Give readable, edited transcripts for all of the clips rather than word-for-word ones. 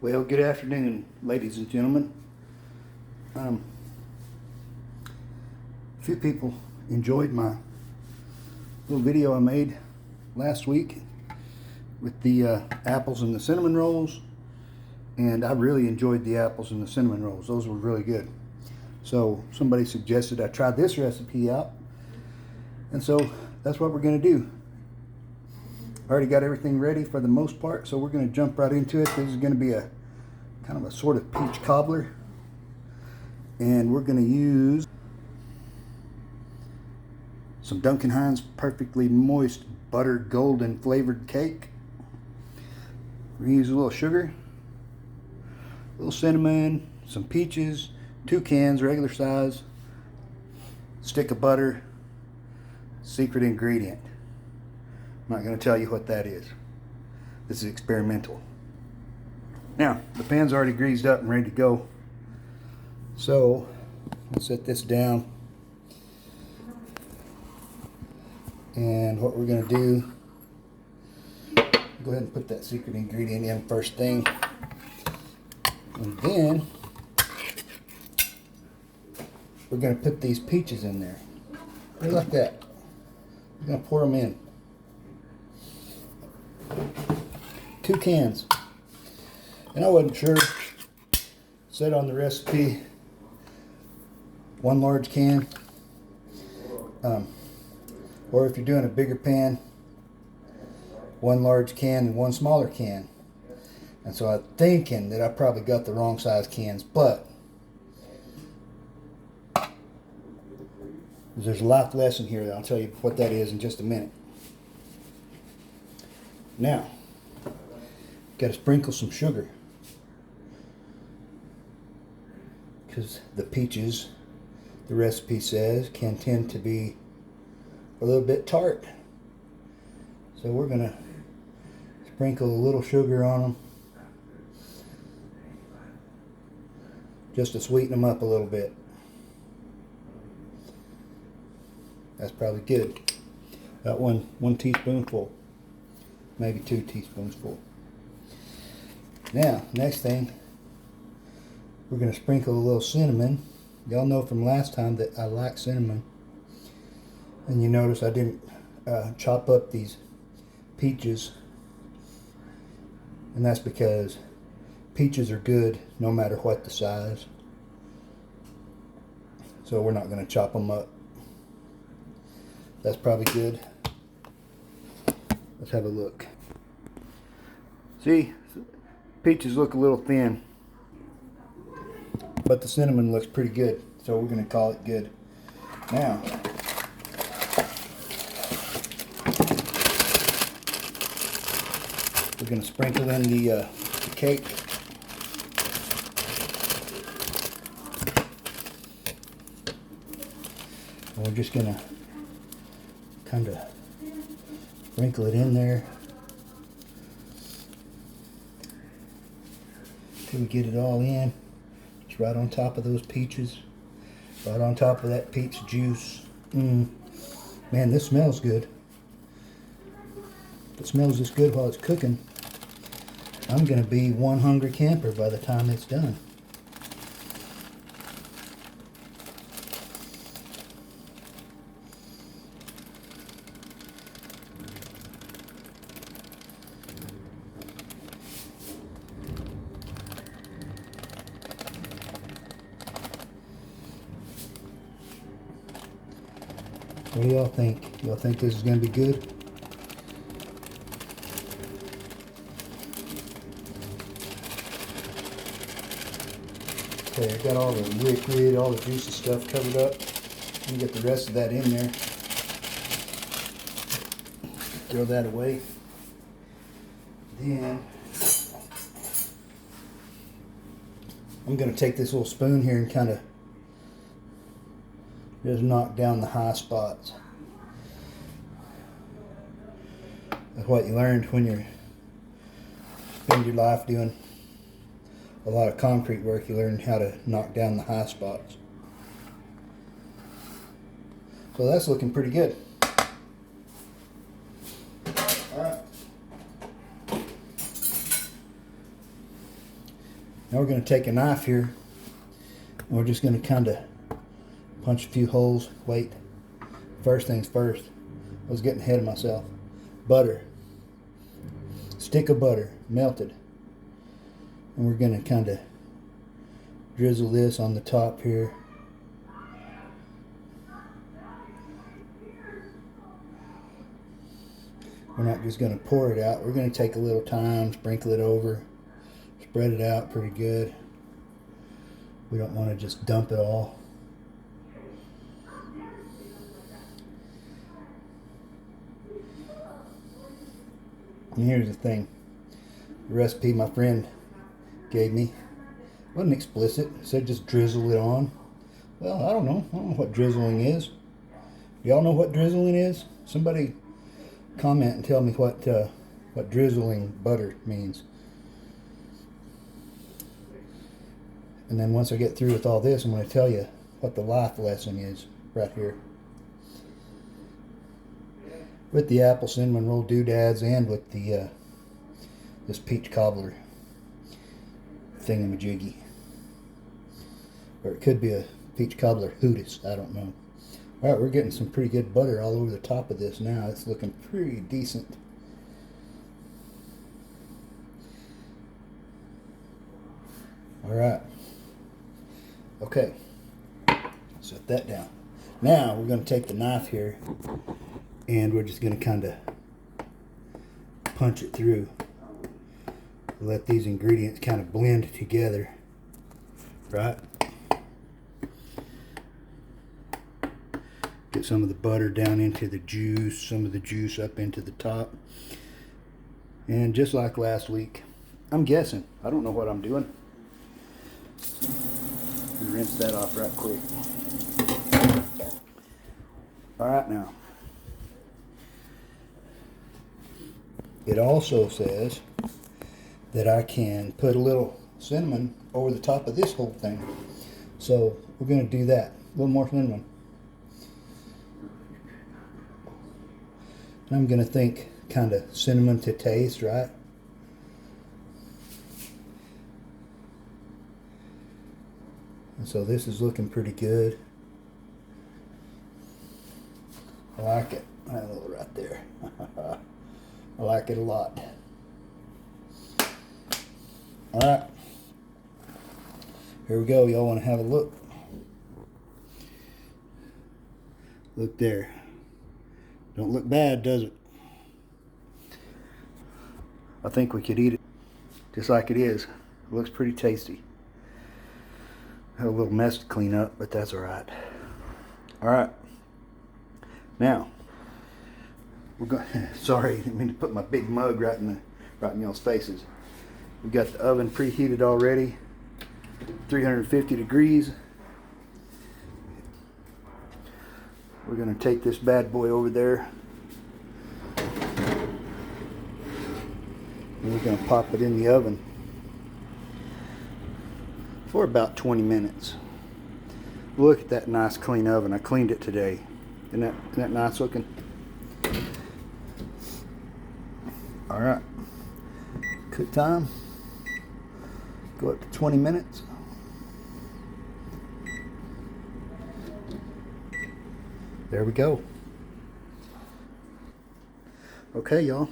Well, good afternoon, ladies and gentlemen. A few people enjoyed my little video I made last week with the apples and the cinnamon rolls, and I really enjoyed the apples and the cinnamon rolls. Those were really good. So somebody suggested I try this recipe out, and so that's what we're going to do. Already got everything ready for the most part, so we're going to jump right into it. This is going to be a kind of a sort of peach cobbler, and we're going to use some Duncan Hines perfectly moist buttered golden flavored cake. We're going to use a little sugar, a little cinnamon, some peaches, 2 cans regular size, stick of butter, secret ingredient. I'm not going to tell you what that is. This is experimental. Now, the pan's already greased up and ready to go. So, let's set this down. And what we're going to do, go ahead and put that secret ingredient in first thing. And then, we're going to put these peaches in there. Right like that. We're going to pour them in. 2 cans. And I wasn't sure. It said on the recipe 1 large can. Or if you're doing a bigger pan, 1 large can and 1 smaller can. And so I'm thinking that I probably got the wrong size cans, but there's a life lesson here that I'll tell you what that is in just a minute. Now, got to sprinkle some sugar, because the peaches, the recipe says, can tend to be a little bit tart. So we're going to sprinkle a little sugar on them just to sweeten them up a little bit. That's probably good. About one teaspoonful, maybe 2 teaspoonsful. Now, next thing, we're going to sprinkle a little cinnamon. Y'all know from last time that I like cinnamon. And you notice I didn't chop up these peaches. And that's because peaches are good no matter what the size. So we're not going to chop them up. That's probably good. Let's have a look. See, peaches look a little thin, but the cinnamon looks pretty good, so we're going to call it good. Now, we're going to sprinkle in the cake. And we're just going to kind of sprinkle it in there till we get it all in. It's right on top of those peaches, right on top of that peach juice. Man, this smells good. If it smells this good while it's cooking, I'm going to be one hungry camper by the time it's done. What do y'all think? Y'all think this is going to be good? Okay, I got all the liquid, all the juicy stuff covered up. Let me get the rest of that in there. Throw that away. Then I'm going to take this little spoon here and kind of just knock down the high spots. That's what you learned when you spend your life doing a lot of concrete work. You learn how to knock down the high spots. So that's looking pretty good. Alright. Now we're going to take a knife here, and we're just going to kind of punch a few holes. Wait, first things first. I was getting ahead of myself. Butter. Stick of butter, melted. And we're going to kind of drizzle this on the top here. We're not just going to pour it out. We're going to take a little time, sprinkle it over, spread it out pretty good. We don't want to just dump it all. And here's the thing. The recipe my friend gave me wasn't explicit. It said just drizzle it on. Well, I don't know. I don't know what drizzling is. Y'all know what drizzling is? Somebody comment and tell me what drizzling butter means. And then once I get through with all this, I'm going to tell you what the life lesson is right here. With the apple cinnamon roll doodads and with the this peach cobbler thingamajiggy. Or it could be a peach cobbler hootis, I don't know. Alright, we're getting some pretty good butter all over the top of this now. It's looking pretty decent. Alright. Okay. Set that down. Now we're going to take the knife here and we're just going to kind of punch it through. Let these ingredients kind of blend together. Right? Get some of the butter down into the juice, some of the juice up into the top. And just like last week, I'm guessing. I don't know what I'm doing. Rinse that off right quick. Alright now. It also says that I can put a little cinnamon over the top of this whole thing. So we're going to do that. A little more cinnamon. And I'm going to think kind of cinnamon to taste, right? And so this is looking pretty good. I like it. A little right there. I like it a lot. Alright. Here we go. Y'all want to have a look? Look there. Don't look bad, does it? I think we could eat it just like it is. It looks pretty tasty. Have a little mess to clean up, but that's alright. Alright. Now, we're going sorry, I didn't mean to put my big mug right in y'all's faces. We've got the oven preheated already. 350 degrees. We're going to take this bad boy over there. And we're going to pop it in the oven for about 20 minutes. Look at that nice clean oven. I cleaned it today. Isn't that nice looking? Alright. Cook time. Go up to 20 minutes. There we go. Okay, y'all.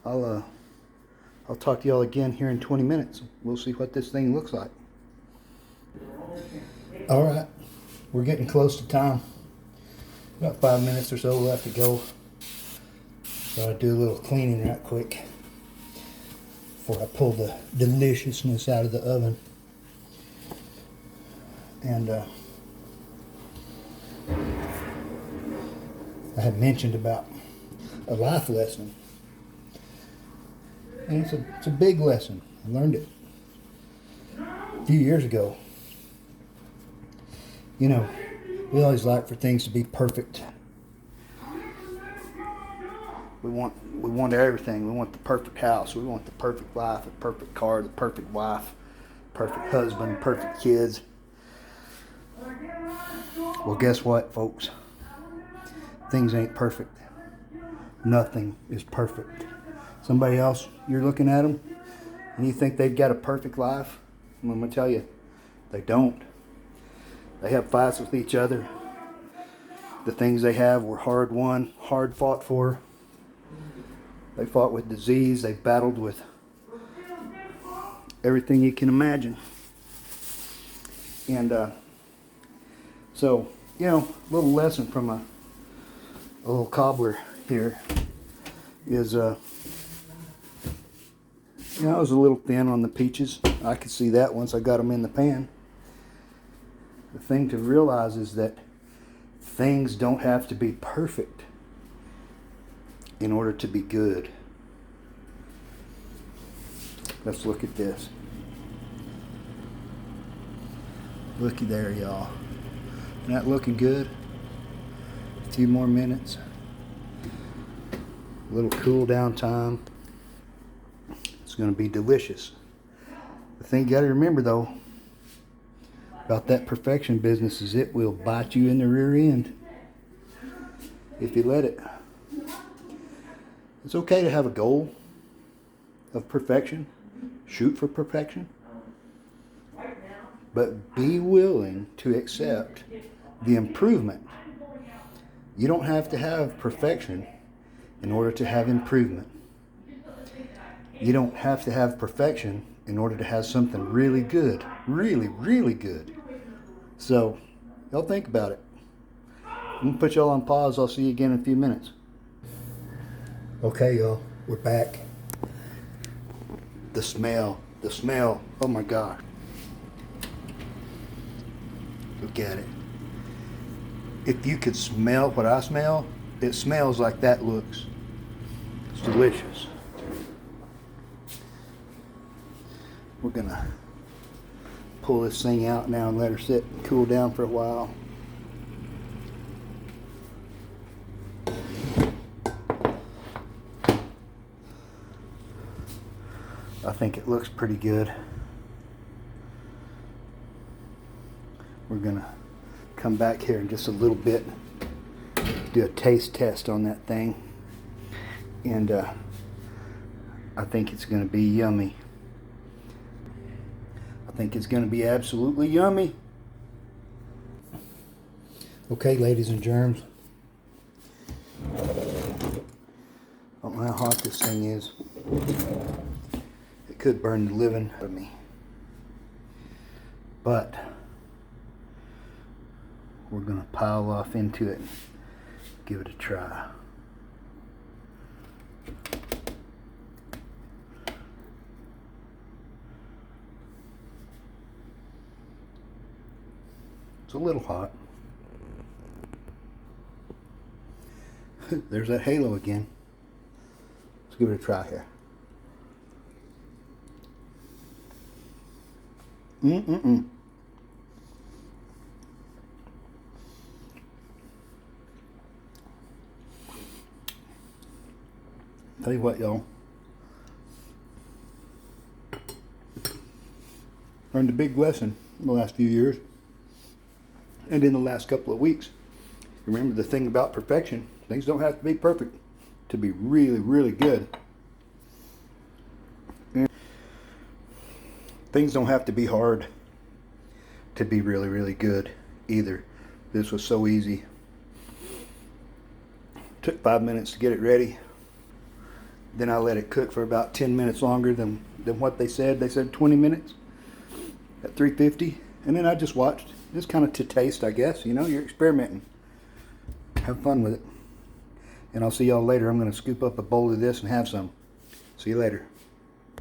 I'll talk to y'all again here in 20 minutes. We'll see what this thing looks like. Alright. We're getting close to time. About 5 minutes or so left to go. So I do a little cleaning right quick before I pull the deliciousness out of the oven. And I had mentioned about a life lesson. And it's a big lesson. I learned it a few years ago. You know, we always like for things to be perfect. We want everything. We want the perfect house. We want the perfect life, the perfect car, the perfect wife, perfect husband, perfect kids. Well, guess what, folks? Things ain't perfect. Nothing is perfect. Somebody else, you're looking at them, and you think they've got a perfect life. And I'm going to tell you, they don't. They have fights with each other. The things they have were hard won, hard fought for. They fought with disease. They battled with everything you can imagine. And so, you know, a little lesson from a little cobbler here is, you know, I was a little thin on the peaches. I could see that once I got them in the pan. The thing to realize is that things don't have to be perfect in order to be good. Let's look at this. Looky there, y'all. Isn't that looking good? A few more minutes. A little cool down time. It's going to be delicious. The thing you got to remember though about that perfection business is it will bite you in the rear end if you let it. It's okay to have a goal of perfection. Shoot for perfection. But be willing to accept the improvement. You don't have to have perfection in order to have improvement. You don't have to have perfection in order to have something really good. Really, really good. So, y'all think about it. I'm going to put y'all on pause. I'll see you again in a few minutes. Okay, y'all. We're back. The smell. Oh my God. Look at it. If you could smell what I smell, it smells like that looks. It's delicious. We're gonna pull this thing out now and let her sit and cool down for a while. I think it looks pretty good. We're gonna come back here in just a little bit, do a taste test on that thing, and I think it's gonna be yummy. I think it's gonna be absolutely yummy. Okay, ladies and germs. I don't know how hot this thing is. It could burn the living out of me. But we're going to pile off into it and give it a try. It's a little hot. There's that halo again. Let's give it a try here. Tell you what, y'all. Learned a big lesson in the last few years and in the last couple of weeks. Remember the thing about perfection. Things don't have to be perfect to be really, really good. And things don't have to be hard to be really, really good either. This was so easy. Took 5 minutes to get it ready. Then I let it cook for about 10 minutes longer than what they said. They said 20 minutes at 350. And then I just watched. Just kind of to taste, I guess. You know, you're experimenting. Have fun with it. And I'll see y'all later. I'm going to scoop up a bowl of this and have some. See you later.